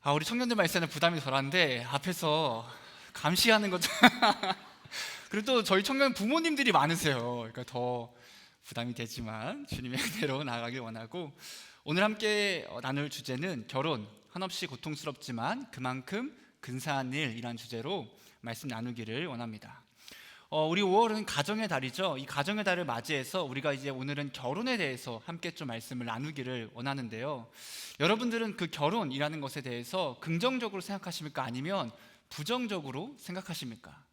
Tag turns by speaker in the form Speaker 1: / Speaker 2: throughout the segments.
Speaker 1: 우리 청년들만 있으면 부담이 덜한데 앞에서 감시하는 것 그리고 또 저희 청년 부모님들이 많으세요. 그러니까 더 부담이 되지만 주님의 은혜로 나아가길 원하고, 오늘 함께 나눌 주제는 결혼, 한없이 고통스럽지만 그만큼 근사한 일이란 주제로 말씀 나누기를 원합니다. 우리 5월은 가정의 달이죠. 이 가정의 달을 맞이해서 우리가 이제 오늘은 결혼에 대해서 함께 좀 말씀을 나누기를 원하는데요. 여러분들은 그 결혼이라는 것에 대해서 긍정적으로 생각하십니까? 아니면 부정적으로 생각하십니까?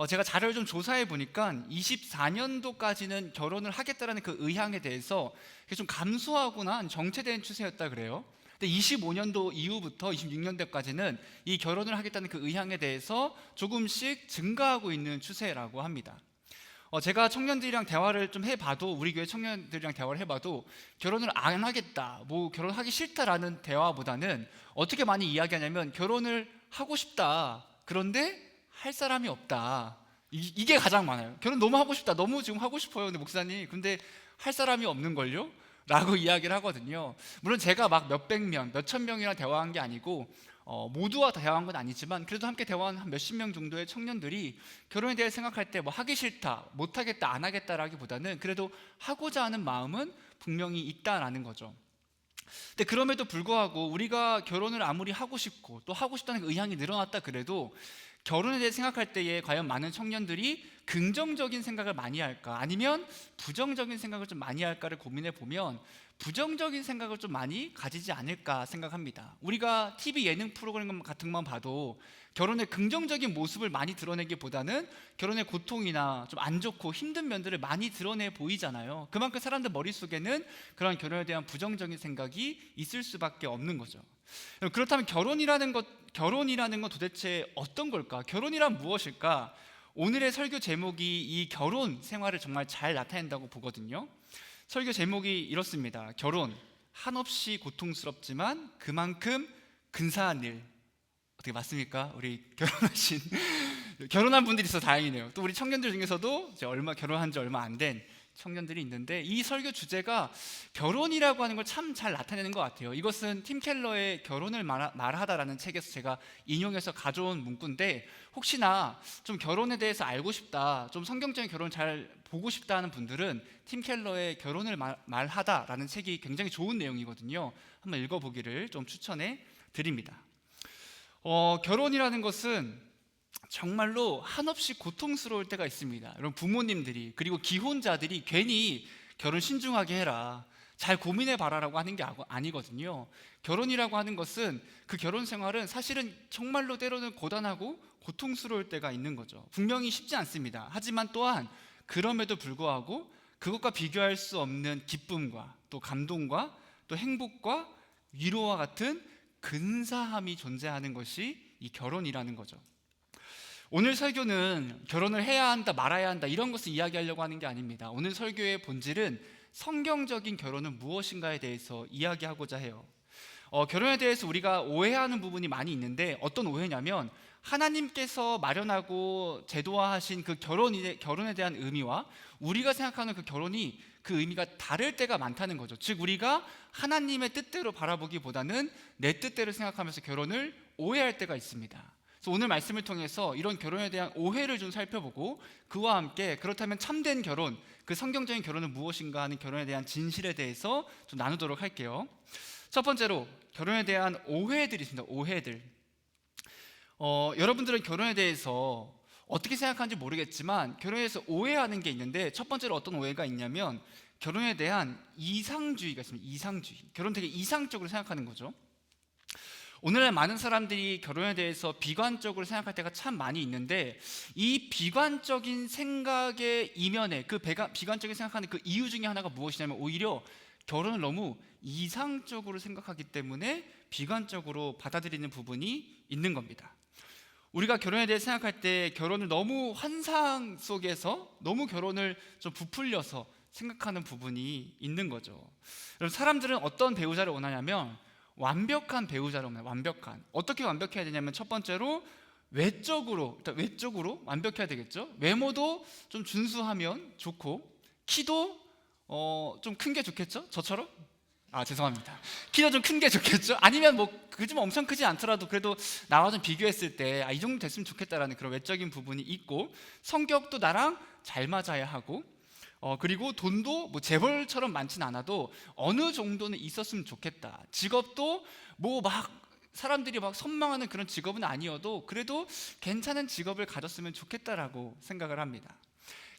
Speaker 1: 제가 자료를 좀 조사해 보니까 24년도까지는 결혼을 하겠다라는 그 의향에 대해서 좀 감소하거나 정체된 추세였다 그래요. 근데 25년도 이후부터 26년도까지는 이 결혼을 하겠다는 그 의향에 대해서 조금씩 증가하고 있는 추세라고 합니다. 제가 청년들이랑 대화를 좀 해봐도, 우리 교회 청년들이랑 대화를 해봐도 결혼을 안 하겠다, 뭐 결혼하기 싫다라는 대화보다는 어떻게 많이 이야기하냐면 결혼을 하고 싶다, 그런데 할 사람이 없다, 이게 가장 많아요. 결혼 너무 하고 싶다, 너무 지금 하고 싶어요, 근데 목사님 근데 할 사람이 없는걸요? 라고 이야기를 하거든요. 물론 제가 막 몇백 명, 몇천 명이랑 대화한 게 아니고 모두와 대화한 건 아니지만 그래도 함께 대화한 한 몇십 명 정도의 청년들이 결혼에 대해 생각할 때 뭐 하기 싫다, 못 하겠다, 안 하겠다라기보다는 그래도 하고자 하는 마음은 분명히 있다라는 거죠. 근데 그럼에도 불구하고 우리가 결혼을 아무리 하고 싶고 또 하고 싶다는 그 의향이 늘어났다 그래도 결혼에 대해 생각할 때에 과연 많은 청년들이 긍정적인 생각을 많이 할까, 아니면 부정적인 생각을 좀 많이 할까를 고민해 보면 부정적인 생각을 좀 많이 가지지 않을까 생각합니다. 우리가 TV 예능 프로그램 같은 것만 봐도 결혼의 긍정적인 모습을 많이 드러내기보다는 결혼의 고통이나 좀 안 좋고 힘든 면들을 많이 드러내 보이잖아요. 그만큼 사람들 머릿속에는 그런 결혼에 대한 부정적인 생각이 있을 수밖에 없는 거죠. 그렇다면 결혼이라는 건 도대체 어떤 걸까? 결혼이란 무엇일까? 오늘의 설교 제목이 이 결혼 생활을 정말 잘 나타낸다고 보거든요. 설교 제목이 이렇습니다. 결혼, 한없이 고통스럽지만 그만큼 근사한 일. 어떻게 맞습니까? 우리 결혼한 분들이 있어서 다행이네요. 또 우리 청년들 중에서도 이제 결혼한 지 얼마 안 된 청년들이 있는데, 이 설교 주제가 결혼이라고 하는 걸 참 잘 나타내는 것 같아요. 이것은 팀 켈러의 결혼을 말하다라는 책에서 제가 인용해서 가져온 문구인데, 혹시나 좀 결혼에 대해서 알고 싶다, 좀 성경적인 결혼 잘 보고 싶다 하는 분들은 팀 켈러의 결혼을 말하다라는 책이 굉장히 좋은 내용이거든요. 한번 읽어보기를 좀 추천해 드립니다. 결혼이라는 것은 정말로 한없이 고통스러울 때가 있습니다. 여러분, 부모님들이 그리고 기혼자들이 괜히 결혼 신중하게 해라, 잘 고민해 봐라라고 하는 게 아니거든요. 결혼이라고 하는 것은, 그 결혼 생활은 사실은 정말로 때로는 고단하고 고통스러울 때가 있는 거죠. 분명히 쉽지 않습니다. 하지만 또한 그럼에도 불구하고 그것과 비교할 수 없는 기쁨과 또 감동과 또 행복과 위로와 같은 근사함이 존재하는 것이 이 결혼이라는 거죠. 오늘 설교는 결혼을 해야 한다, 말아야 한다, 이런 것을 이야기하려고 하는 게 아닙니다. 오늘 설교의 본질은 성경적인 결혼은 무엇인가에 대해서 이야기하고자 해요. 결혼에 대해서 우리가 오해하는 부분이 많이 있는데, 어떤 오해냐면 하나님께서 마련하고 제도화하신 그 결혼에 대한 의미와 우리가 생각하는 그 결혼이, 그 의미가 다를 때가 많다는 거죠. 즉, 우리가 하나님의 뜻대로 바라보기보다는 내 뜻대로 생각하면서 결혼을 오해할 때가 있습니다. 그래서 오늘 말씀을 통해서 이런 결혼에 대한 오해를 좀 살펴보고, 그와 함께 그렇다면 참된 결혼, 그 성경적인 결혼은 무엇인가 하는 결혼에 대한 진실에 대해서 좀 나누도록 할게요. 첫 번째로 결혼에 대한 오해들이 있습니다. 오해들. 여러분들은 결혼에 대해서 어떻게 생각하는지 모르겠지만 결혼에 대해서 오해하는 게 있는데, 첫 번째로 어떤 오해가 있냐면 결혼에 대한 이상주의가 있습니다. 이상주의. 결혼 되게 이상적으로 생각하는 거죠. 오늘날 많은 사람들이 결혼에 대해서 비관적으로 생각할 때가 참 많이 있는데, 이 비관적인 생각의 이면에, 그 비관적인 생각하는 그 이유 중에 하나가 무엇이냐면 오히려 결혼을 너무 이상적으로 생각하기 때문에 비관적으로 받아들이는 부분이 있는 겁니다. 우리가 결혼에 대해 생각할 때 결혼을 너무 환상 속에서 너무 결혼을 좀 부풀려서 생각하는 부분이 있는 거죠. 여러분, 사람들은 어떤 배우자를 원하냐면 완벽한 배우자를 원해요. 어떻게 완벽해야 되냐면, 첫 번째로 외적으로 완벽해야 되겠죠. 외모도 좀 준수하면 좋고, 키도 좀 큰 게 좋겠죠. 저처럼 죄송합니다. 키가 좀 큰 게 좋겠죠? 아니면 뭐 그좀 엄청 크지 않더라도 그래도 나와 좀 비교했을 때 이 정도 됐으면 좋겠다라는 그런 외적인 부분이 있고, 성격도 나랑 잘 맞아야 하고, 그리고 돈도 뭐 재벌처럼 많진 않아도 어느 정도는 있었으면 좋겠다. 직업도 뭐 막 사람들이 막 선망하는 그런 직업은 아니어도 그래도 괜찮은 직업을 가졌으면 좋겠다라고 생각을 합니다.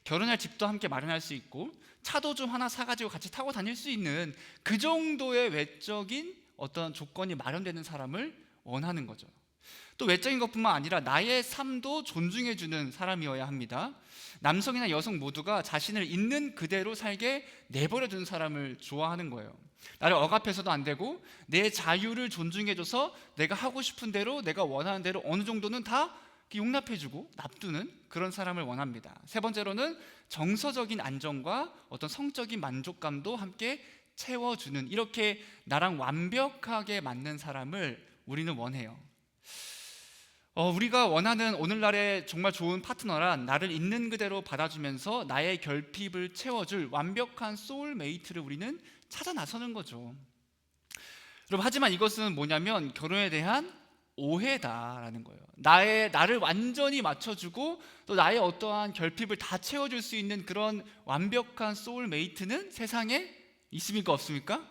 Speaker 1: 결혼할 집도 함께 마련할 수 있고 차도 좀 하나 사가지고 같이 타고 다닐 수 있는 그 정도의 외적인 어떤 조건이 마련되는 사람을 원하는 거죠. 또 외적인 것뿐만 아니라 나의 삶도 존중해주는 사람이어야 합니다. 남성이나 여성 모두가 자신을 있는 그대로 살게 내버려두는 사람을 좋아하는 거예요. 나를 억압해서도 안 되고 내 자유를 존중해줘서 내가 하고 싶은 대로, 내가 원하는 대로 어느 정도는 다 용납해주고 납두는 그런 사람을 원합니다. 세 번째로는 정서적인 안정과 어떤 성적인 만족감도 함께 채워주는, 이렇게 나랑 완벽하게 맞는 사람을 우리는 원해요. 우리가 원하는 오늘날의 정말 좋은 파트너란 나를 있는 그대로 받아주면서 나의 결핍을 채워줄 완벽한 소울메이트를 우리는 찾아 나서는 거죠. 여러분, 하지만 이것은 뭐냐면 결혼에 대한 오해다라는 거예요. 나를 완전히 맞춰주고 또 나의 어떠한 결핍을 다 채워줄 수 있는 그런 완벽한 소울메이트는 세상에 있습니까, 없습니까?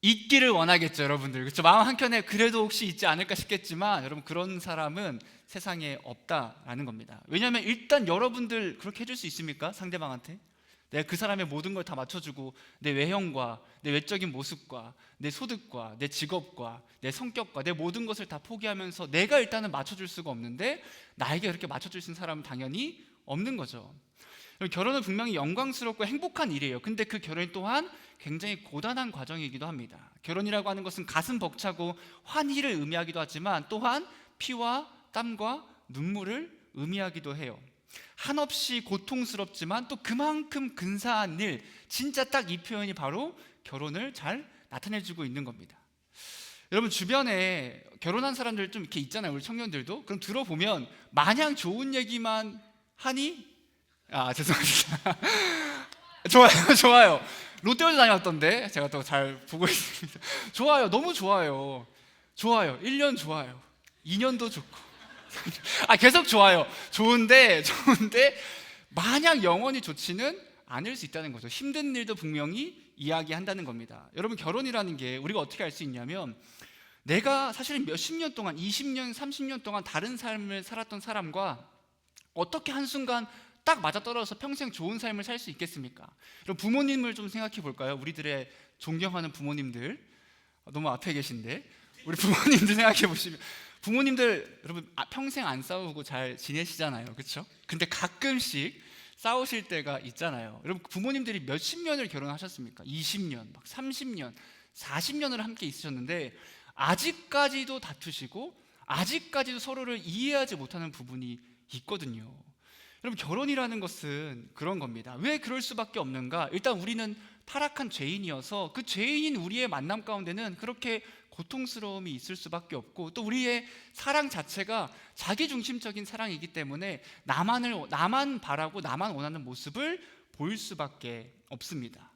Speaker 1: 있기를 원하겠죠, 여러분들. 그렇죠? 마음 한켠에 그래도 혹시 있지 않을까 싶겠지만 여러분, 그런 사람은 세상에 없다라는 겁니다. 왜냐하면 일단 여러분들 그렇게 해줄 수 있습니까? 상대방한테 내가 그 사람의 모든 걸 다 맞춰주고 내 외형과 내 외적인 모습과 내 소득과 내 직업과 내 성격과 내 모든 것을 다 포기하면서 내가 일단은 맞춰줄 수가 없는데 나에게 그렇게 맞춰줄 수 있는 사람은 당연히 없는 거죠. 결혼은 분명히 영광스럽고 행복한 일이에요. 근데 그 결혼이 또한 굉장히 고단한 과정이기도 합니다. 결혼이라고 하는 것은 가슴 벅차고 환희를 의미하기도 하지만 또한 피와 땀과 눈물을 의미하기도 해요. 한없이 고통스럽지만 또 그만큼 근사한 일, 진짜 딱 이 표현이 바로 결혼을 잘 나타내주고 있는 겁니다. 여러분, 주변에 결혼한 사람들 좀 이렇게 있잖아요, 우리 청년들도. 그럼 들어보면 마냥 좋은 얘기만 하니? 죄송합니다. 좋아요. 롯데월드 다녀왔던데 제가 또 잘 보고 있습니다. 좋아요, 너무 좋아요. 1년 좋아요, 2년도 좋고 계속 좋아요. 좋은데 마냥 영원히 좋지는 않을 수 있다는 거죠. 힘든 일도 분명히 이야기한다는 겁니다. 여러분, 결혼이라는 게 우리가 어떻게 알 수 있냐면 내가 사실은 몇십 년 동안, 20년, 30년 동안 다른 삶을 살았던 사람과 어떻게 한순간 딱 맞아떨어져서 평생 좋은 삶을 살 수 있겠습니까? 여러분, 부모님을 좀 생각해 볼까요? 우리들의 존경하는 부모님들, 너무 앞에 계신데 우리 부모님들 생각해 보시면, 부모님들 여러분 평생 안 싸우고 잘 지내시잖아요, 그렇죠? 근데 가끔씩 싸우실 때가 있잖아요. 여러분, 부모님들이 몇십 년을 결혼하셨습니까? 20년, 막 30년, 40년을 함께 있으셨는데 아직까지도 다투시고 아직까지도 서로를 이해하지 못하는 부분이 있거든요. 여러분, 결혼이라는 것은 그런 겁니다. 왜 그럴 수밖에 없는가? 일단 우리는 타락한 죄인이어서 그 죄인인 우리의 만남 가운데는 그렇게 고통스러움이 있을 수밖에 없고, 또 우리의 사랑 자체가 자기중심적인 사랑이기 때문에 나만 바라고 나만 원하는 모습을 보일 수밖에 없습니다.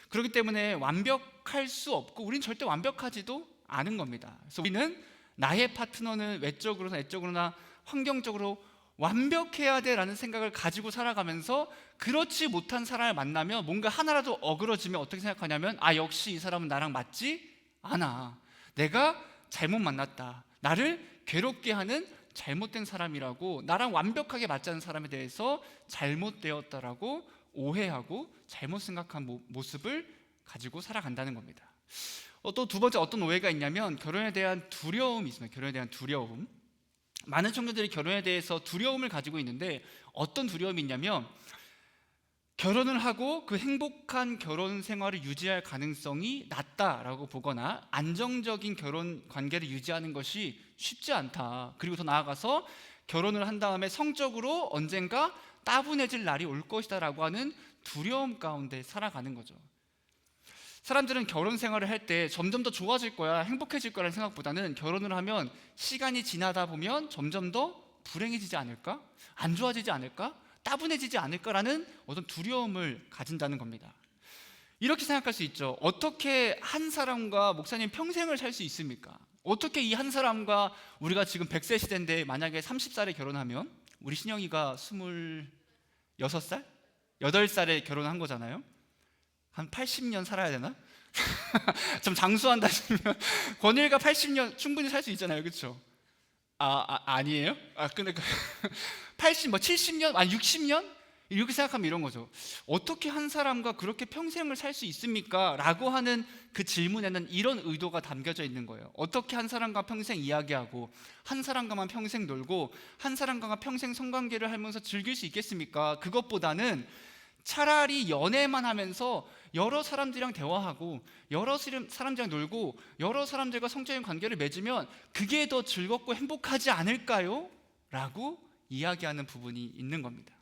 Speaker 1: 그렇기 때문에 완벽할 수 없고 우리는 절대 완벽하지도 않은 겁니다. 그래서 우리는 나의 파트너는 외적으로나 내적으로나 환경적으로 완벽해야 돼라는 생각을 가지고 살아가면서 그렇지 못한 사람을 만나면 뭔가 하나라도 어그러지면 어떻게 생각하냐면 역시 이 사람은 나랑 맞지 않아, 내가 잘못 만났다, 나를 괴롭게 하는 잘못된 사람이라고, 나랑 완벽하게 맞지 않는 사람에 대해서 잘못되었다라고 오해하고 잘못 생각한 모습을 가지고 살아간다는 겁니다. 또 두 번째 어떤 오해가 있냐면 결혼에 대한 두려움이 있습니다. 결혼에 대한 두려움. 많은 청년들이 결혼에 대해서 두려움을 가지고 있는데 어떤 두려움이 있냐면 결혼을 하고 그 행복한 결혼 생활을 유지할 가능성이 낮다라고 보거나 안정적인 결혼 관계를 유지하는 것이 쉽지 않다, 그리고 더 나아가서 결혼을 한 다음에 성적으로 언젠가 따분해질 날이 올 것이다 라고 하는 두려움 가운데 살아가는 거죠. 사람들은 결혼 생활을 할 때 점점 더 좋아질 거야, 행복해질 거라는 생각보다는 결혼을 하면 시간이 지나다 보면 점점 더 불행해지지 않을까? 안 좋아지지 않을까? 따분해지지 않을까라는 어떤 두려움을 가진다는 겁니다. 이렇게 생각할 수 있죠. 어떻게 한 사람과 목사님 평생을 살 수 있습니까? 어떻게 이 한 사람과 우리가 지금 100세 시대인데 만약에 30살에 결혼하면 우리 신영이가 26살? 8살에 결혼한 거잖아요. 한 80년 살아야 되나? 좀 장수한다 싶으면 권일가 80년 충분히 살 수 있잖아요. 그렇죠? 아니에요? 근데 80, 뭐 70년, 아니 60년? 이렇게 생각하면 이런 거죠. 어떻게 한 사람과 그렇게 평생을 살 수 있습니까? 라고 하는 그 질문에는 이런 의도가 담겨져 있는 거예요. 어떻게 한 사람과 평생 이야기하고 한 사람과만 평생 놀고 한 사람과 평생 성관계를 하면서 즐길 수 있겠습니까? 그것보다는 차라리 연애만 하면서 여러 사람들이랑 대화하고 여러 사람들이랑 놀고 여러 사람들과 성적인 관계를 맺으면 그게 더 즐겁고 행복하지 않을까요? 라고 이야기하는 부분이 있는 겁니다.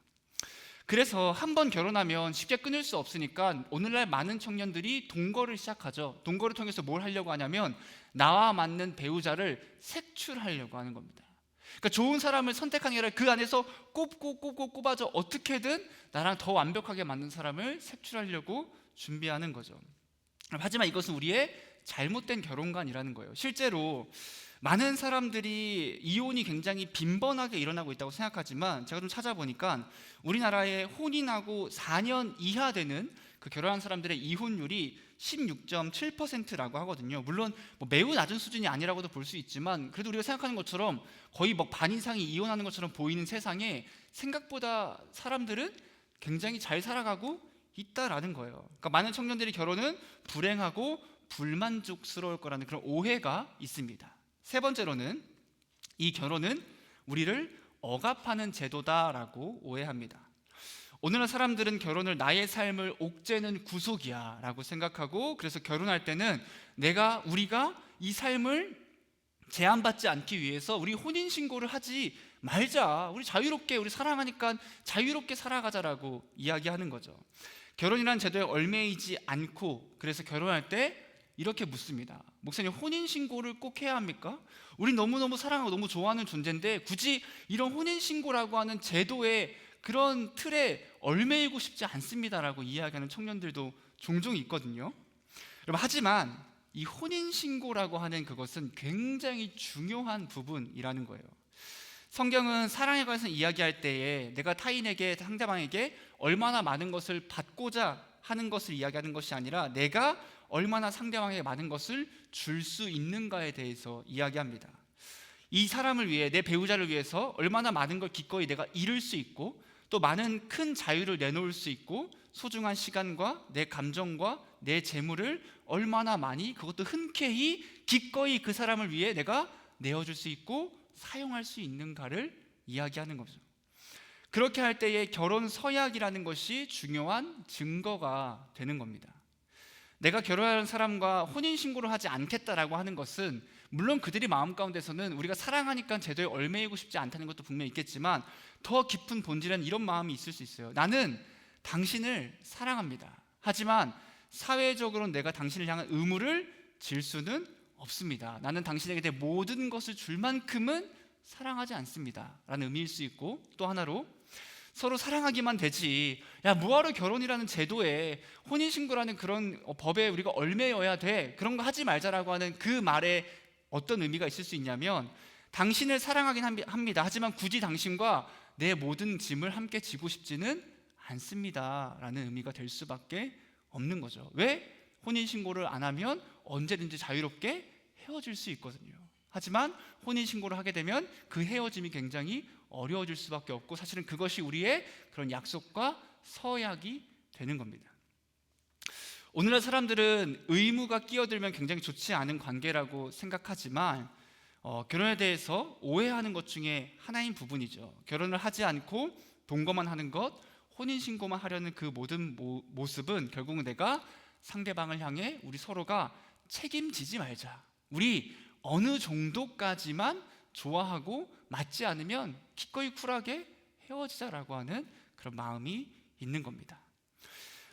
Speaker 1: 그래서 한 번 결혼하면 쉽게 끊을 수 없으니까 오늘날 많은 청년들이 동거를 시작하죠. 동거를 통해서 뭘 하려고 하냐면 나와 맞는 배우자를 색출하려고 하는 겁니다. 그러니까 좋은 사람을 선택하는 게 아니라 그 안에서 꼽아서 어떻게든 나랑 더 완벽하게 맞는 사람을 색출하려고 준비하는 거죠. 하지만 이것은 우리의 잘못된 결혼관이라는 거예요. 실제로 많은 사람들이 이혼이 굉장히 빈번하게 일어나고 있다고 생각하지만 제가 좀 찾아보니까 우리나라에 혼인하고 4년 이하 되는 그 결혼한 사람들의 이혼율이 16.7%라고 하거든요. 물론 뭐 매우 낮은 수준이 아니라고도 볼 수 있지만 그래도 우리가 생각하는 것처럼 거의 뭐 반 이상이 이혼하는 것처럼 보이는 세상에 생각보다 사람들은 굉장히 잘 살아가고 있다라는 거예요. 그러니까 많은 청년들이 결혼은 불행하고 불만족스러울 거라는 그런 오해가 있습니다. 세 번째로는 이 결혼은 우리를 억압하는 제도다라고 오해합니다. 오늘날 사람들은 결혼을 나의 삶을 옥죄는 구속이야 라고 생각하고 그래서 결혼할 때는 우리가 이 삶을 제한받지 않기 위해서 우리 혼인신고를 하지 말자, 우리 자유롭게, 우리 사랑하니까 자유롭게 살아가자라고 이야기하는 거죠. 결혼이란 제도에 얽매이지 않고 그래서 결혼할 때 이렇게 묻습니다. 목사님, 혼인신고를 꼭 해야 합니까? 우리 너무너무 사랑하고 너무 좋아하는 존재인데 굳이 이런 혼인신고라고 하는 제도의 그런 틀에 얽매이고 싶지 않습니다라고 이야기하는 청년들도 종종 있거든요. 여러분, 하지만 이 혼인신고라고 하는 그것은 굉장히 중요한 부분이라는 거예요. 성경은 사랑에 관해서 이야기할 때에 내가 타인에게, 상대방에게 얼마나 많은 것을 받고자 하는 것을 이야기하는 것이 아니라 내가 얼마나 상대방에게 많은 것을 줄 수 있는가에 대해서 이야기합니다. 이 사람을 위해, 내 배우자를 위해서 얼마나 많은 걸 기꺼이 내가 잃을 수 있고 또 많은 큰 자유를 내놓을 수 있고 소중한 시간과 내 감정과 내 재물을 얼마나 많이, 그것도 흔쾌히 기꺼이 그 사람을 위해 내가 내어줄 수 있고 사용할 수 있는가를 이야기하는 거죠. 그렇게 할 때에 결혼 서약이라는 것이 중요한 증거가 되는 겁니다. 내가 결혼하는 사람과 혼인신고를 하지 않겠다라고 하는 것은 물론 그들이 마음 가운데서는 우리가 사랑하니까 제도에 얽매이고 싶지 않다는 것도 분명히 있겠지만 더 깊은 본질은 이런 마음이 있을 수 있어요. 나는 당신을 사랑합니다. 하지만 사회적으로 내가 당신을 향한 의무를 질 수는 없습니다. 나는 당신에게 내 모든 것을 줄 만큼은 사랑하지 않습니다 라는 의미일 수 있고, 또 하나로 서로 사랑하기만 되지, 야 뭐하러 결혼이라는 제도에 혼인신고라는 그런 법에 우리가 얽매여야 돼, 그런 거 하지 말자라고 하는 그 말에 어떤 의미가 있을 수 있냐면 당신을 사랑하긴 합니다. 하지만 굳이 당신과 내 모든 짐을 함께 지고 싶지는 않습니다 라는 의미가 될 수밖에 없는 거죠. 왜? 혼인신고를 안 하면 언제든지 자유롭게 헤어질 수 있거든요. 하지만 혼인신고를 하게 되면 그 헤어짐이 굉장히 어려워질 수밖에 없고 사실은 그것이 우리의 그런 약속과 서약이 되는 겁니다. 오늘날 사람들은 의무가 끼어들면 굉장히 좋지 않은 관계라고 생각하지만 결혼에 대해서 오해하는 것 중에 하나인 부분이죠. 결혼을 하지 않고 동거만 하는 것, 혼인신고만 하려는 그 모든 모습은 결국은 내가 상대방을 향해 우리 서로가 책임지지 말자, 우리 어느 정도까지만 좋아하고 맞지 않으면 기꺼이 쿨하게 헤어지자라고 하는 그런 마음이 있는 겁니다.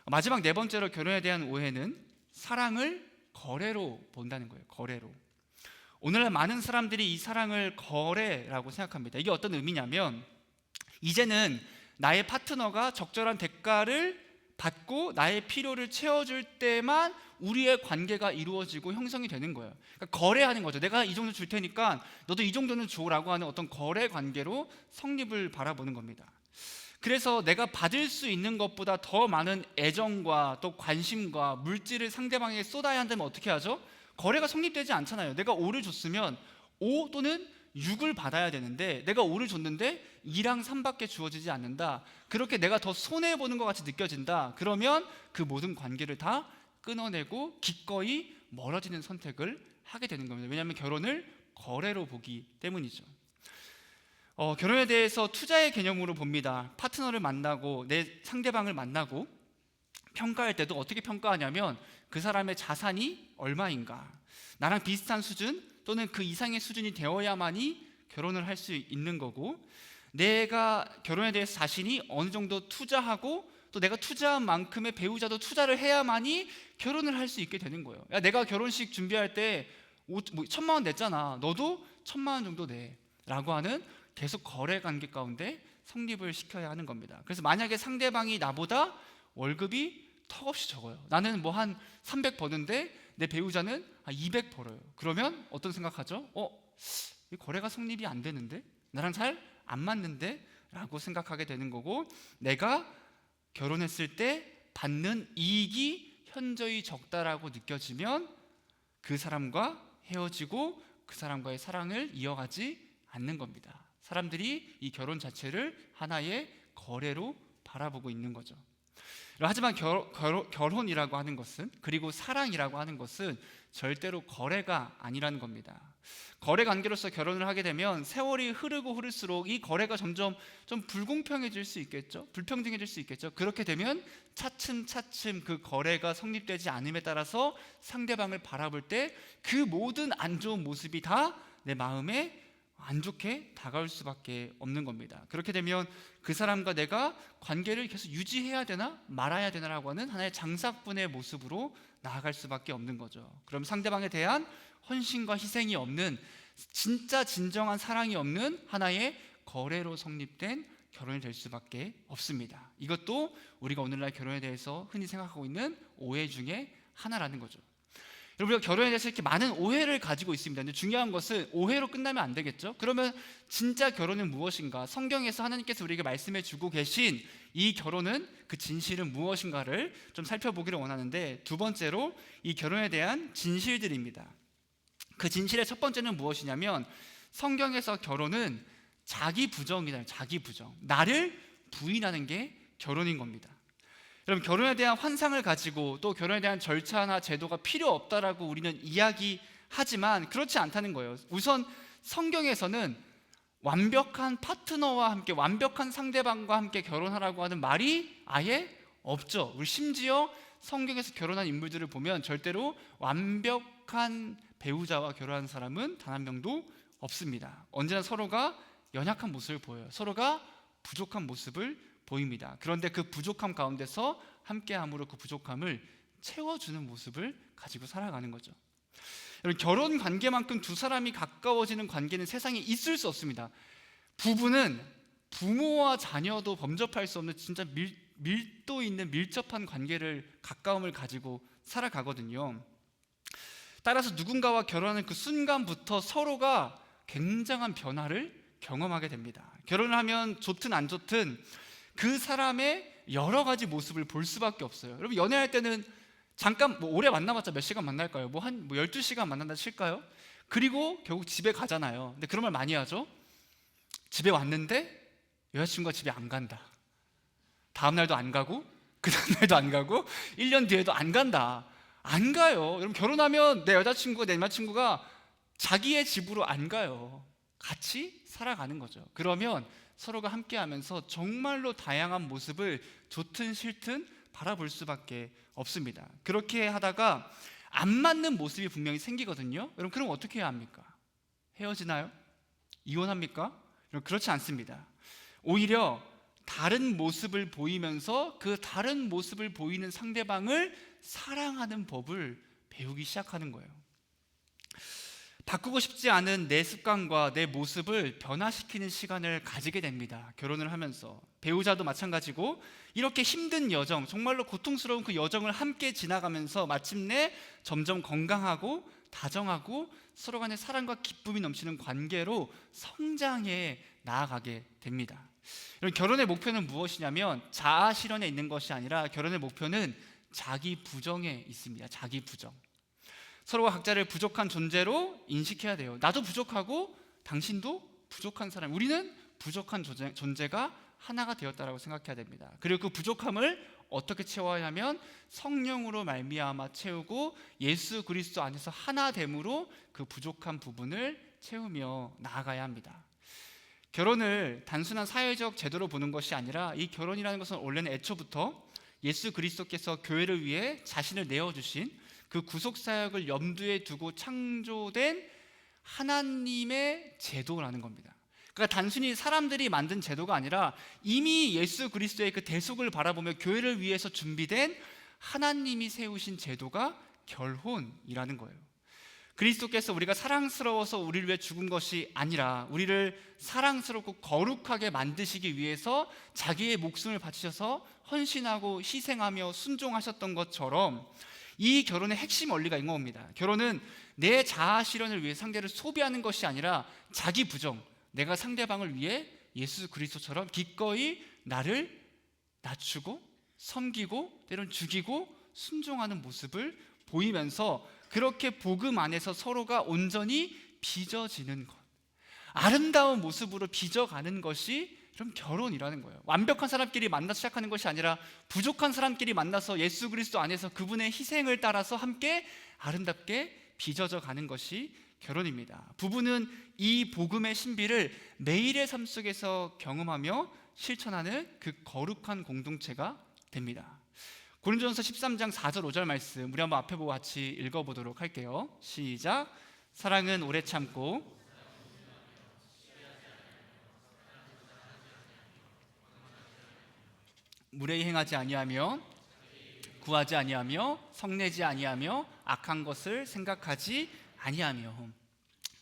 Speaker 1: 마지막 네 번째로 결혼에 대한 오해는 사랑을 거래로 본다는 거예요. 거래로. 오늘날 많은 사람들이 이 사랑을 거래라고 생각합니다. 이게 어떤 의미냐면 이제는 나의 파트너가 적절한 대가를 받고 나의 필요를 채워줄 때만 우리의 관계가 이루어지고 형성이 되는 거예요. 그러니까 거래하는 거죠. 내가 이 정도 줄 테니까 너도 이 정도는 줘라고 하는 어떤 거래 관계로 성립을 바라보는 겁니다. 그래서 내가 받을 수 있는 것보다 더 많은 애정과 또 관심과 물질을 상대방에게 쏟아야 한다면 어떻게 하죠? 거래가 성립되지 않잖아요. 내가 5를 줬으면 5 또는 6을 받아야 되는데 내가 5를 줬는데 2랑 3밖에 주어지지 않는다. 그렇게 내가 더 손해보는 것 같이 느껴진다. 그러면 그 모든 관계를 다 끊어내고 기꺼이 멀어지는 선택을 하게 되는 겁니다. 왜냐하면 결혼을 거래로 보기 때문이죠. 결혼에 대해서 투자의 개념으로 봅니다. 파트너를 만나고 내 상대방을 만나고 평가할 때도 어떻게 평가하냐면 그 사람의 자산이 얼마인가, 나랑 비슷한 수준 또는 그 이상의 수준이 되어야만이 결혼을 할 수 있는 거고, 내가 결혼에 대해서 자신이 어느 정도 투자하고 또 내가 투자한 만큼의 배우자도 투자를 해야만이 결혼을 할 수 있게 되는 거예요. 야, 내가 결혼식 준비할 때 1,000만 원 냈잖아. 너도 1,000만 원 정도 내 라고 하는 계속 거래 관계 가운데 성립을 시켜야 하는 겁니다. 그래서 만약에 상대방이 나보다 월급이 턱없이 적어요. 나는 뭐 한 300 버는데 내 배우자는 200 벌어요. 그러면 어떤 생각하죠? 이 거래가 성립이 안 되는데? 나랑 잘 안 맞는데? 라고 생각하게 되는 거고, 내가 결혼했을 때 받는 이익이 현저히 적다라고 느껴지면 그 사람과 헤어지고 그 사람과의 사랑을 이어가지 않는 겁니다. 사람들이 이 결혼 자체를 하나의 거래로 바라보고 있는 거죠. 하지만 결혼이라고 하는 것은, 그리고 사랑이라고 하는 것은 절대로 거래가 아니라는 겁니다. 거래 관계로서 결혼을 하게 되면 세월이 흐르고 흐를수록 이 거래가 점점 좀 불공평해질 수 있겠죠. 불평등해질 수 있겠죠. 그렇게 되면 차츰차츰 그 거래가 성립되지 않음에 따라서 상대방을 바라볼 때 그 모든 안 좋은 모습이 다 내 마음에 안 좋게 다가올 수밖에 없는 겁니다. 그렇게 되면 그 사람과 내가 관계를 계속 유지해야 되나 말아야 되나라고 하는 하나의 장사꾼의 모습으로 나아갈 수밖에 없는 거죠. 그럼 상대방에 대한 헌신과 희생이 없는, 진짜 진정한 사랑이 없는 하나의 거래로 성립된 결혼이 될 수밖에 없습니다. 이것도 우리가 오늘날 결혼에 대해서 흔히 생각하고 있는 오해 중에 하나라는 거죠. 여러분, 우리가 결혼에 대해서 이렇게 많은 오해를 가지고 있습니다. 근데 중요한 것은 오해로 끝나면 안 되겠죠. 그러면 진짜 결혼은 무엇인가? 성경에서 하나님께서 우리에게 말씀해 주고 계신 이 결혼은, 그 진실은 무엇인가를 좀 살펴보기를 원하는데, 두 번째로 이 결혼에 대한 진실들입니다. 그 진실의 첫 번째는 무엇이냐면, 성경에서 결혼은 자기 부정이다. 자기 부정, 나를 부인하는 게 결혼인 겁니다. 여러분, 결혼에 대한 환상을 가지고 또 결혼에 대한 절차나 제도가 필요 없다라고 우리는 이야기하지만 그렇지 않다는 거예요. 우선 성경에서는 완벽한 파트너와 함께, 완벽한 상대방과 함께 결혼하라고 하는 말이 아예 없죠. 우리 심지어 성경에서 결혼한 인물들을 보면 절대로 완벽한 배우자와 결혼한 사람은 단 한 명도 없습니다. 언제나 서로가 연약한 모습을 보여요. 서로가 부족한 모습을 보입니다. 그런데 그 부족함 가운데서 함께함으로 그 부족함을 채워주는 모습을 가지고 살아가는 거죠. 여러분, 결혼 관계만큼 두 사람이 가까워지는 관계는 세상에 있을 수 없습니다. 부부는 부모와 자녀도 범접할 수 없는 진짜 밀도 있는 밀접한 관계를, 가까움을 가지고 살아가거든요. 따라서 누군가와 결혼하는 그 순간부터 서로가 굉장한 변화를 경험하게 됩니다. 결혼을 하면 좋든 안 좋든 그 사람의 여러 가지 모습을 볼 수밖에 없어요. 여러분, 연애할 때는 잠깐 오래 만나봤자 몇 시간 만날까요? 한 12시간 만난다 칠까요? 그리고 결국 집에 가잖아요. 근데 그런 말 많이 하죠. 집에 왔는데 여자친구가 집에 안 간다. 다음 날도 안 가고 그 다음 날도 안 가고 1년 뒤에도 안 간다. 안 가요. 여러분, 결혼하면 내 여자친구가, 내 남자친구가 자기의 집으로 안 가요. 같이 살아가는 거죠. 그러면 서로가 함께하면서 정말로 다양한 모습을 좋든 싫든 바라볼 수밖에 없습니다. 그렇게 하다가 안 맞는 모습이 분명히 생기거든요. 여러분, 그럼 어떻게 해야 합니까? 헤어지나요? 이혼합니까? 여러분, 그렇지 않습니다. 오히려 다른 모습을 보이면서 그 다른 모습을 보이는 상대방을 사랑하는 법을 배우기 시작하는 거예요. 바꾸고 싶지 않은 내 습관과 내 모습을 변화시키는 시간을 가지게 됩니다. 결혼을 하면서 배우자도 마찬가지고 이렇게 힘든 여정, 정말로 고통스러운 그 여정을 함께 지나가면서 마침내 점점 건강하고 다정하고 서로 간에 사랑과 기쁨이 넘치는 관계로 성장해 나아가게 됩니다. 여러분, 결혼의 목표는 무엇이냐면 자아 실현에 있는 것이 아니라 결혼의 목표는 자기 부정에 있습니다. 자기 부정. 서로가 각자를 부족한 존재로 인식해야 돼요. 나도 부족하고 당신도 부족한 사람, 우리는 부족한 존재가 하나가 되었다라고 생각해야 됩니다. 그리고 그 부족함을 어떻게 채워야 하면 성령으로 말미암아 채우고 예수 그리스도 안에서 하나됨으로 그 부족한 부분을 채우며 나아가야 합니다. 결혼을 단순한 사회적 제도로 보는 것이 아니라 이 결혼이라는 것은 원래는 애초부터 예수 그리스도께서 교회를 위해 자신을 내어주신 그 구속사역을 염두에 두고 창조된 하나님의 제도라는 겁니다. 그러니까 단순히 사람들이 만든 제도가 아니라 이미 예수 그리스도의 그 대속을 바라보며 교회를 위해서 준비된 하나님이 세우신 제도가 결혼이라는 거예요. 그리스도께서 우리가 사랑스러워서 우리를 위해 죽은 것이 아니라 우리를 사랑스럽고 거룩하게 만드시기 위해서 자기의 목숨을 바치셔서 헌신하고 희생하며 순종하셨던 것처럼 이 결혼의 핵심 원리가 이런 겁니다. 결혼은 내 자아 실현을 위해 상대를 소비하는 것이 아니라 자기 부정, 내가 상대방을 위해 예수 그리스도처럼 기꺼이 나를 낮추고 섬기고 때론 죽이고 순종하는 모습을 보이면서 그렇게 복음 안에서 서로가 온전히 빚어지는 것, 아름다운 모습으로 빚어가는 것이 그럼 결혼이라는 거예요. 완벽한 사람끼리 만나서 시작하는 것이 아니라 부족한 사람끼리 만나서 예수 그리스도 안에서 그분의 희생을 따라서 함께 아름답게 빚어져 가는 것이 결혼입니다. 부부는 이 복음의 신비를 매일의 삶 속에서 경험하며 실천하는 그 거룩한 공동체가 됩니다. 고린도전서 13장 4절 5절 말씀 우리 한번 앞에 보고 같이 읽어보도록 할게요. 시작. 사랑은 오래 참고 무례히 행하지 아니하며 구하지 아니하며 성내지 아니하며 악한 것을 생각하지 아니하며.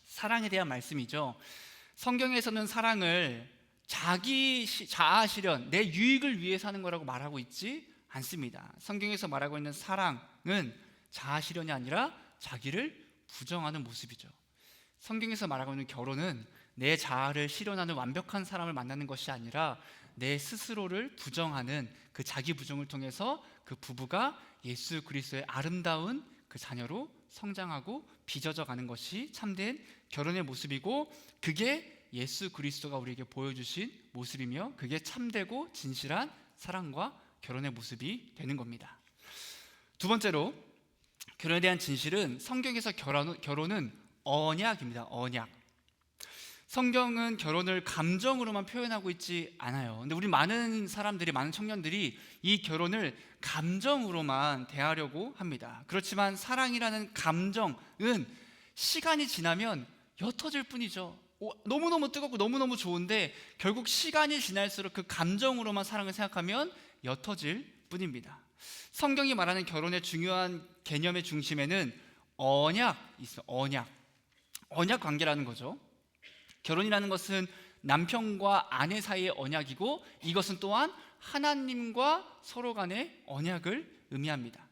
Speaker 1: 사랑에 대한 말씀이죠. 성경에서는 사랑을 자기 자아 실현, 내 유익을 위해서 하는 거라고 말하고 있지 않습니다. 성경에서 말하고 있는 사랑은 자아 실현이 아니라 자기를 부정하는 모습이죠. 성경에서 말하고 있는 결혼은 내 자아를 실현하는 완벽한 사람을 만나는 것이 아니라 내 스스로를 부정하는 그 자기 부정을 통해서 그 부부가 예수 그리스도의 아름다운 그 자녀로 성장하고 빚어져 가는 것이 참된 결혼의 모습이고, 그게 예수 그리스도가 우리에게 보여주신 모습이며 그게 참되고 진실한 사랑과 결혼의 모습이 되는 겁니다. 두 번째로 결혼에 대한 진실은 성경에서 결혼은 언약입니다. 언약. 성경은 결혼을 감정으로만 표현하고 있지 않아요. 근데 우리 많은 사람들이, 많은 청년들이 이 결혼을 감정으로만 대하려고 합니다. 그렇지만 사랑이라는 감정은 시간이 지나면 옅어질 뿐이죠. 너무너무 뜨겁고 너무너무 좋은데 결국 시간이 지날수록 그 감정으로만 사랑을 생각하면 옅어질 뿐입니다. 성경이 말하는 결혼의 중요한 개념의 중심에는 언약이 있어요. 언약 관계라는 거죠. 결혼이라는 것은 남편과 아내 사이의 언약이고 이것은 또한 하나님과 서로 간의 언약을 의미합니다.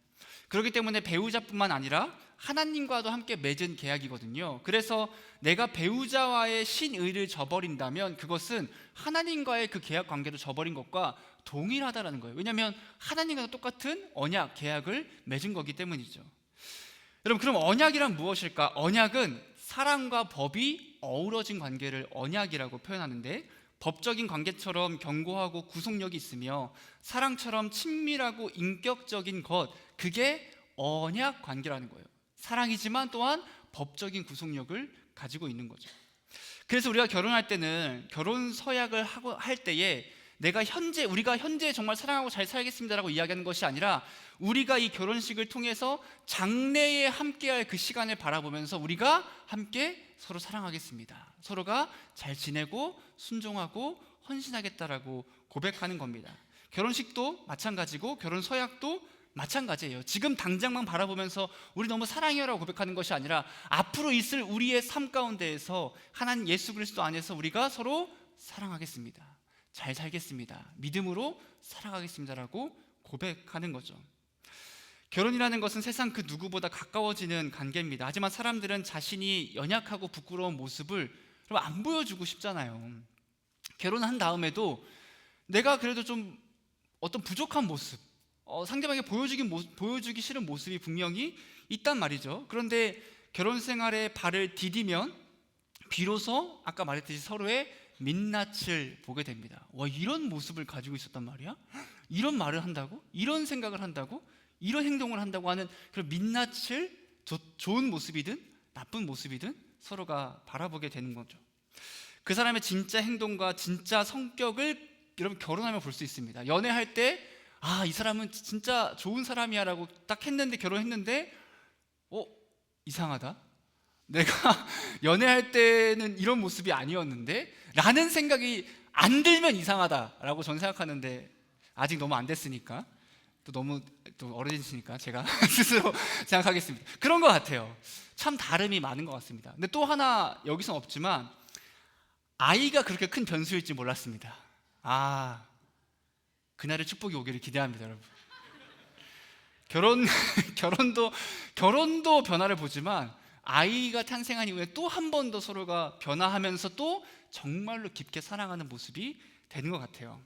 Speaker 1: 그렇기 때문에 배우자뿐만 아니라 하나님과도 함께 맺은 계약이거든요. 그래서 내가 배우자와의 신의를 저버린다면 그것은 하나님과의 그 계약 관계도 저버린 것과 동일하다는 거예요. 왜냐하면 하나님과 똑같은 언약, 계약을 맺은 거기 때문이죠. 여러분, 그럼 언약이란 무엇일까? 언약은 사랑과 법이 어우러진 관계를 언약이라고 표현하는데, 법적인 관계처럼 견고하고 구속력이 있으며 사랑처럼 친밀하고 인격적인 것, 그게 언약 관계라는 거예요. 사랑이지만 또한 법적인 구속력을 가지고 있는 거죠. 그래서 우리가 결혼할 때는 결혼 서약을 할 때에 우리가 현재 정말 사랑하고 잘 살겠습니다라고 이야기하는 것이 아니라 우리가 이 결혼식을 통해서 장래에 함께할 그 시간을 바라보면서 우리가 함께 서로 사랑하겠습니다, 서로가 잘 지내고 순종하고 헌신하겠다라고 고백하는 겁니다. 결혼식도 마찬가지고 결혼 서약도 마찬가지예요. 지금 당장만 바라보면서 우리 너무 사랑해요라고 고백하는 것이 아니라 앞으로 있을 우리의 삶 가운데에서 하나님 예수 그리스도 안에서 우리가 서로 사랑하겠습니다, 잘 살겠습니다, 믿음으로 살아가겠습니다라고 고백하는 거죠. 결혼이라는 것은 세상 그 누구보다 가까워지는 관계입니다. 하지만 사람들은 자신이 연약하고 부끄러운 모습을 안 보여주고 싶잖아요. 결혼한 다음에도 내가 그래도 좀 어떤 부족한 모습, 상대방에게 보여주기 싫은 모습이 분명히 있단 말이죠. 그런데 결혼 생활에 발을 디디면 비로소 아까 말했듯이 서로의 민낯을 보게 됩니다. 와, 이런 모습을 가지고 있었단 말이야? 이런 말을 한다고? 이런 생각을 한다고? 이런 행동을 한다고 하는 그런 민낯을 좋은 모습이든 나쁜 모습이든 서로가 바라보게 되는 거죠. 그 사람의 진짜 행동과 진짜 성격을 여러분 결혼하면 볼 수 있습니다. 연애할 때 이 사람은 진짜 좋은 사람이야 라고 딱 했는데, 결혼했는데 이상하다, 내가 연애할 때는 이런 모습이 아니었는데 라는 생각이 안 들면 이상하다라고 저는 생각하는데, 아직 너무 안 됐으니까, 너무 어려지시니까 제가 스스로 생각하겠습니다. 그런 것 같아요. 참 다름이 많은 것 같습니다. 근데 또 하나 여기선 없지만, 아이가 그렇게 큰 변수일지 몰랐습니다. 그날의 축복이 오기를 기대합니다, 여러분. 결혼도 변화를 보지만 아이가 탄생한 이후에 또 한 번 더 서로가 변화하면서 또 정말로 깊게 사랑하는 모습이 되는 것 같아요.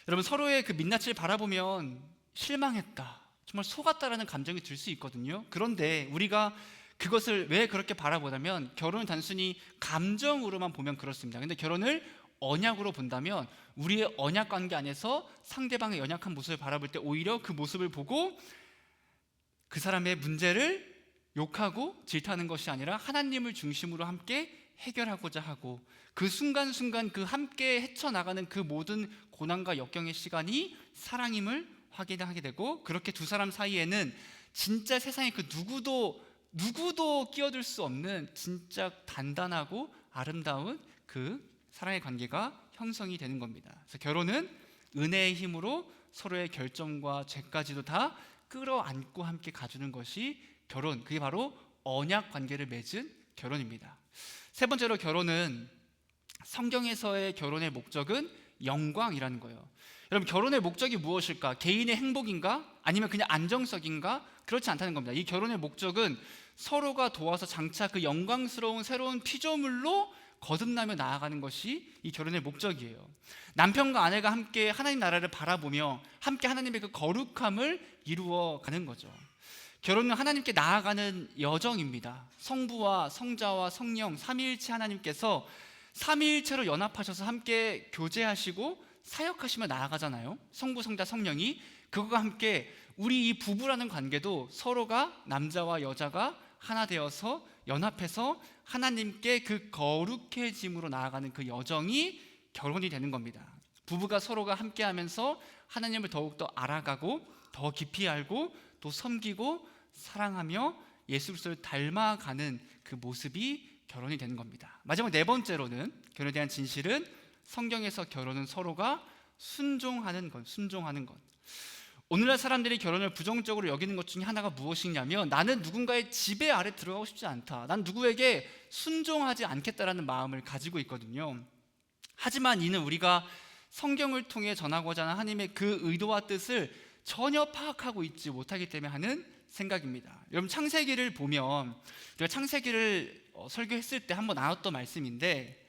Speaker 1: 여러분, 서로의 그 민낯을 바라보면 실망했다, 정말 속았다라는 감정이 들 수 있거든요. 그런데 우리가 그것을 왜 그렇게 바라보냐면, 결혼을 단순히 감정으로만 보면 그렇습니다. 근데 결혼을 언약으로 본다면 우리의 언약 관계 안에서 상대방의 연약한 모습을 바라볼 때 오히려 그 모습을 보고 그 사람의 문제를 욕하고 질타하는 것이 아니라 하나님을 중심으로 함께 해결하고자 하고, 그 순간순간 그 함께 헤쳐나가는 그 모든 고난과 역경의 시간이 사랑임을 확인하게 되고, 그렇게 두 사람 사이에는 진짜 세상에 그 누구도 끼어들 수 없는 진짜 단단하고 아름다운 그 사랑의 관계가 형성이 되는 겁니다. 그래서 결혼은 은혜의 힘으로 서로의 결정과 죄까지도 다 끌어안고 함께 가주는 것이 결혼, 그게 바로 언약 관계를 맺은 결혼입니다. 세 번째로, 결혼은 성경에서의 결혼의 목적은 영광이라는 거예요. 여러분, 결혼의 목적이 무엇일까? 개인의 행복인가? 아니면 그냥 안정적인가? 그렇지 않다는 겁니다. 이 결혼의 목적은 서로가 도와서 장차 그 영광스러운 새로운 피조물로 거듭나며 나아가는 것이 이 결혼의 목적이에요. 남편과 아내가 함께 하나님 나라를 바라보며 함께 하나님의 그 거룩함을 이루어가는 거죠. 결혼은 하나님께 나아가는 여정입니다. 성부와 성자와 성령 삼위일체 하나님께서 삼위일체로 연합하셔서 함께 교제하시고 사역하시며 나아가잖아요. 성부, 성자, 성령이 그것과 함께 우리 이 부부라는 관계도 서로가, 남자와 여자가 하나 되어서 연합해서 하나님께 그 거룩해짐으로 나아가는 그 여정이 결혼이 되는 겁니다. 부부가 서로가 함께하면서 하나님을 더욱더 알아가고 더 깊이 알고 또 섬기고 사랑하며 예수 그리스도를 닮아가는 그 모습이 결혼이 되는 겁니다. 마지막 네 번째로는, 결혼에 대한 진실은 성경에서 결혼은 서로가 순종하는 것. 오늘날 사람들이 결혼을 부정적으로 여기는 것 중에 하나가 무엇이냐면, 나는 누군가의 지배 아래 들어가고 싶지 않다, 난 누구에게 순종하지 않겠다라는 마음을 가지고 있거든요. 하지만 이는 우리가 성경을 통해 전하고자 하는 하나님의 그 의도와 뜻을 전혀 파악하고 있지 못하기 때문에 하는 생각입니다. 여러분, 창세기를 보면, 우리가 창세기를 설교했을 때 한번 나눴던 말씀인데,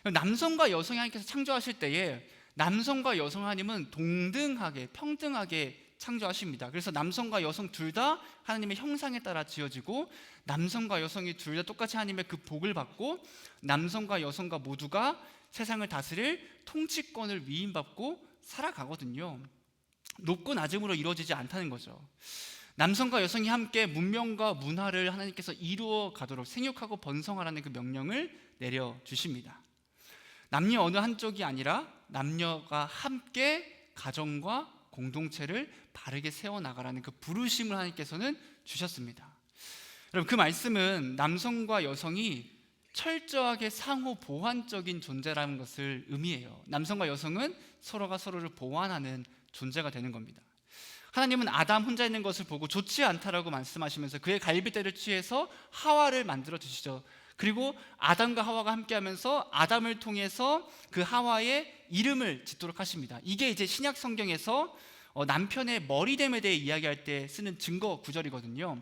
Speaker 1: 남성과 여성이 하나님께서 창조하실 때에 남성과 여성 하나님은 동등하게 평등하게 창조하십니다. 그래서 남성과 여성 둘 다 하나님의 형상에 따라 지어지고, 남성과 여성이 둘 다 똑같이 하나님의 그 복을 받고, 남성과 여성과 모두가 세상을 다스릴 통치권을 위임받고 살아가거든요. 높고 낮음으로 이루어지지 않다는 거죠. 남성과 여성이 함께 문명과 문화를 하나님께서 이루어 가도록 생육하고 번성하라는 그 명령을 내려주십니다. 남녀 어느 한쪽이 아니라 남녀가 함께 가정과 공동체를 바르게 세워나가라는 그 부르심을 하나님께서는 주셨습니다. 여러분, 그 말씀은 남성과 여성이 철저하게 상호 보완적인 존재라는 것을 의미해요. 남성과 여성은 서로가 서로를 보완하는 존재가 되는 겁니다. 하나님은 아담 혼자 있는 것을 보고 좋지 않다라고 말씀하시면서 그의 갈빗대를 취해서 하와를 만들어 주시죠. 그리고 아담과 하와가 함께하면서 아담을 통해서 그 하와의 이름을 짓도록 하십니다. 이게 이제 신약 성경에서 남편의 머리됨에 대해 이야기할 때 쓰는 증거 구절이거든요.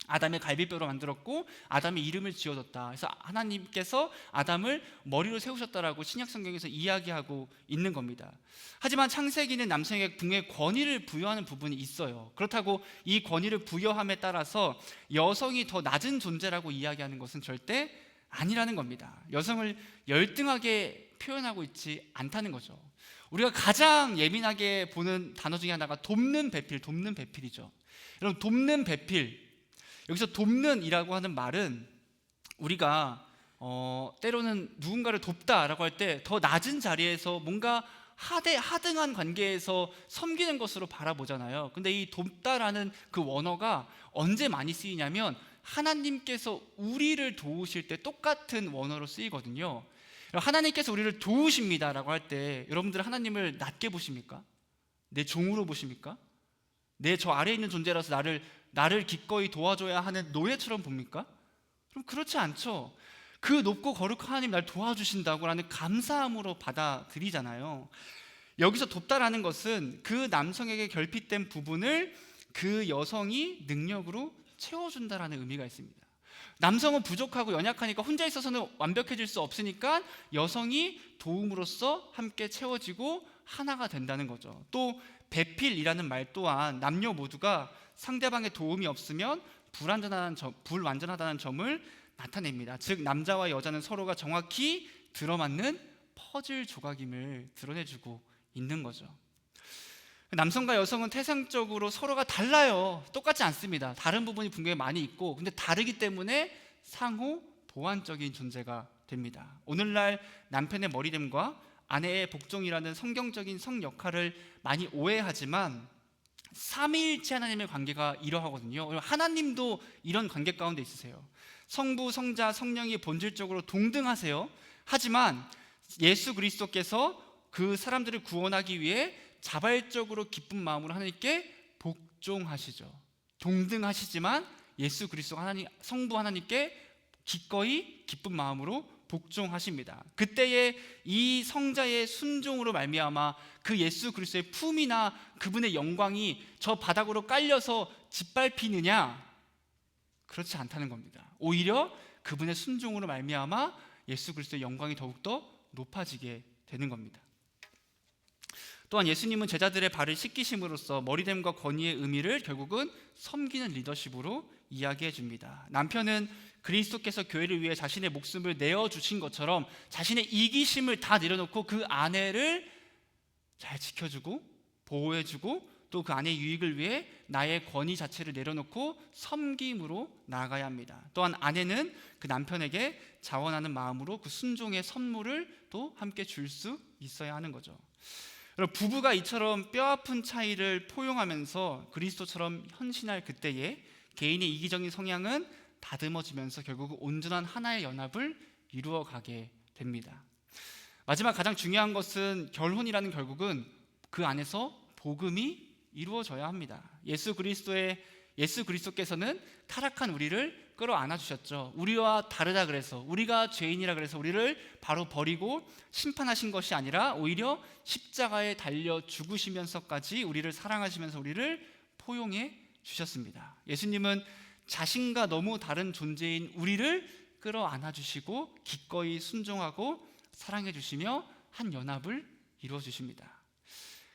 Speaker 1: 아담의 갈비뼈로 만들었고 아담의 이름을 지어줬다. 그래서 하나님께서 아담을 머리로 세우셨다라고 신약 성경에서 이야기하고 있는 겁니다. 하지만 창세기는 남성에게 궁의 권위를 부여하는 부분이 있어요. 그렇다고 이 권위를 부여함에 따라서 여성이 더 낮은 존재라고 이야기하는 것은 절대 아니라는 겁니다. 여성을 열등하게 표현하고 있지 않다는 거죠. 우리가 가장 예민하게 보는 단어 중에 하나가 돕는 배필이죠. 여러분, 돕는 배필, 여기서 돕는이라고 하는 말은 우리가 때로는 누군가를 돕다라고 할 때 더 낮은 자리에서 뭔가 하등한 관계에서 섬기는 것으로 바라보잖아요. 근데 이 돕다라는 그 원어가 언제 많이 쓰이냐면 하나님께서 우리를 도우실 때 똑같은 원어로 쓰이거든요. 하나님께서 우리를 도우십니다라고 할 때 여러분들 하나님을 낮게 보십니까? 내 종으로 보십니까? 내 저 아래에 있는 존재라서 나를 기꺼이 도와줘야 하는 노예처럼 봅니까? 그럼 그렇지 않죠. 그 높고 거룩한 하나님 날 도와주신다고 하는 감사함으로 받아들이잖아요. 여기서 돕다라는 것은 그 남성에게 결핍된 부분을 그 여성이 능력으로 채워준다라는 의미가 있습니다. 남성은 부족하고 연약하니까 혼자 있어서는 완벽해질 수 없으니까 여성이 도움으로써 함께 채워지고 하나가 된다는 거죠. 또 배필이라는 말 또한 남녀 모두가 상대방의 도움이 없으면 불완전하다는 점을 나타냅니다. 즉 남자와 여자는 서로가 정확히 들어맞는 퍼즐 조각임을 드러내주고 있는 거죠. 남성과 여성은 태생적으로 서로가 달라요. 똑같지 않습니다. 다른 부분이 분명히 많이 있고, 근데 다르기 때문에 상호 보완적인 존재가 됩니다. 오늘날 남편의 머리됨과 아내의 복종이라는 성경적인 성 역할을 많이 오해하지만 삼위일체 하나님의 관계가 이러하거든요. 하나님도 이런 관계 가운데 있으세요. 성부, 성자, 성령이 본질적으로 동등하세요. 하지만 예수 그리스도께서 그 사람들을 구원하기 위해 자발적으로 기쁜 마음으로 하나님께 복종하시죠. 동등하시지만 예수 그리스도 하나님, 성부 하나님께 기꺼이 기쁜 마음으로 복종하십니다. 그때에 이 성자의 순종으로 말미암아 그 예수 그리스도의 품이나 그분의 영광이 저 바닥으로 깔려서 짓밟히느냐? 그렇지 않다는 겁니다. 오히려 그분의 순종으로 말미암아 예수 그리스도의 영광이 더욱더 높아지게 되는 겁니다. 또한 예수님은 제자들의 발을 씻기심으로써 머리됨과 권위의 의미를 결국은 섬기는 리더십으로 이야기해 줍니다. 남편은 그리스도께서 교회를 위해 자신의 목숨을 내어주신 것처럼 자신의 이기심을 다 내려놓고 그 아내를 잘 지켜주고 보호해주고 또 그 아내의 유익을 위해 나의 권위 자체를 내려놓고 섬김으로 나아가야 합니다. 또한 아내는 그 남편에게 자원하는 마음으로 그 순종의 선물을 또 함께 줄 수 있어야 하는 거죠. 부부가 이처럼 뼈아픈 차이를 포용하면서 그리스도처럼 헌신할 그때에 개인의 이기적인 성향은 다듬어지면서 결국 온전한 하나의 연합을 이루어가게 됩니다. 마지막 가장 중요한 것은 결혼이라는 결국은 그 안에서 복음이 이루어져야 합니다. 예수 그리스도께서는 타락한 우리를 끌어안아 주셨죠. 우리와 다르다 그래서, 우리가 죄인이라 그래서 우리를 바로 버리고 심판하신 것이 아니라 오히려 십자가에 달려 죽으시면서까지 우리를 사랑하시면서 우리를 포용해 주셨습니다. 예수님은 자신과 너무 다른 존재인 우리를 끌어안아 주시고 기꺼이 순종하고 사랑해 주시며 한 연합을 이루어 주십니다.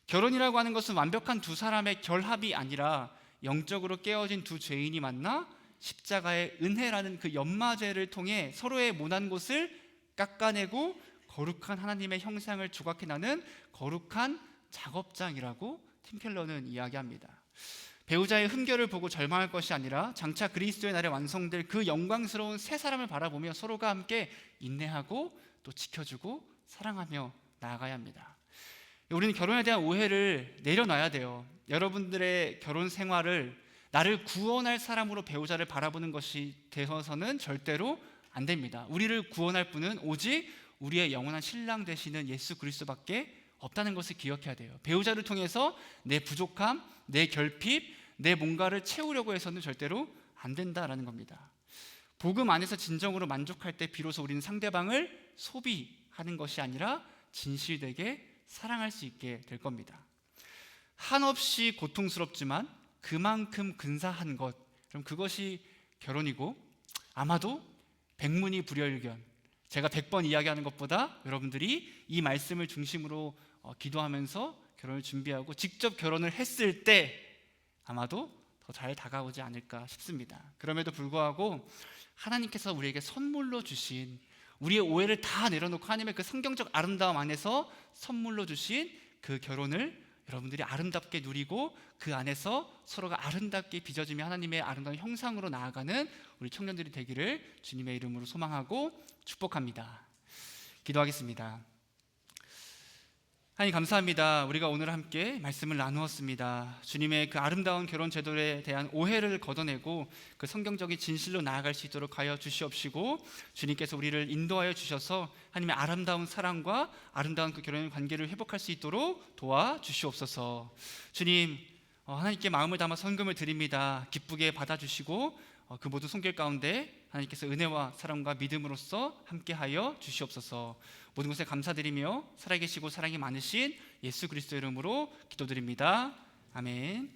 Speaker 1: 결혼이라고 하는 것은 완벽한 두 사람의 결합이 아니라 영적으로 깨어진 두 죄인이 만나 십자가의 은혜라는 그 연마제를 통해 서로의 모난 곳을 깎아내고 거룩한 하나님의 형상을 조각해나는 거룩한 작업장이라고 팀 켈러는 이야기합니다. 배우자의 흠결을 보고 절망할 것이 아니라 장차 그리스도의 날에 완성될 그 영광스러운 새 사람을 바라보며 서로가 함께 인내하고 또 지켜주고 사랑하며 나아가야 합니다. 우리는 결혼에 대한 오해를 내려놔야 돼요. 여러분들의 결혼 생활을 나를 구원할 사람으로 배우자를 바라보는 것이 되어서는 절대로 안 됩니다. 우리를 구원할 분은 오직 우리의 영원한 신랑 되시는 예수 그리스도밖에 없다는 것을 기억해야 돼요. 배우자를 통해서 내 부족함, 내 결핍, 내 뭔가를 채우려고 해서는 절대로 안 된다라는 겁니다. 복음 안에서 진정으로 만족할 때 비로소 우리는 상대방을 소비하는 것이 아니라 진실되게 사랑할 수 있게 될 겁니다. 한없이 고통스럽지만 그만큼 근사한 것, 그럼 그것이 결혼이고, 아마도 백문이 불여일견, 제가 100번 이야기하는 것보다 여러분들이 이 말씀을 중심으로 기도하면서 결혼을 준비하고 직접 결혼을 했을 때 아마도 더 잘 다가오지 않을까 싶습니다. 그럼에도 불구하고 하나님께서 우리에게 선물로 주신, 우리의 오해를 다 내려놓고 하나님의 그 성경적 아름다움 안에서 선물로 주신 그 결혼을 여러분들이 아름답게 누리고 그 안에서 서로가 아름답게 빚어지며 하나님의 아름다운 형상으로 나아가는 우리 청년들이 되기를 주님의 이름으로 소망하고 축복합니다. 기도하겠습니다. 하나님 감사합니다. 우리가 오늘 함께 말씀을 나누었습니다. 주님의 그 아름다운 결혼 제도에 대한 오해를 걷어내고 그 성경적인 진실로 나아갈 수 있도록 하여 주시옵시고, 주님께서 우리를 인도하여 주셔서 하나님의 아름다운 사랑과 아름다운 그 결혼의 관계를 회복할 수 있도록 도와주시옵소서. 주님, 하나님께 마음을 담아 헌금을 드립니다. 기쁘게 받아주시고 그 모든 손길 가운데 하나님께서 은혜와 사랑과 믿음으로써 함께하여 주시옵소서. 모든 것에 감사드리며 살아계시고 사랑이 많으신 예수 그리스도 이름으로 기도드립니다. 아멘.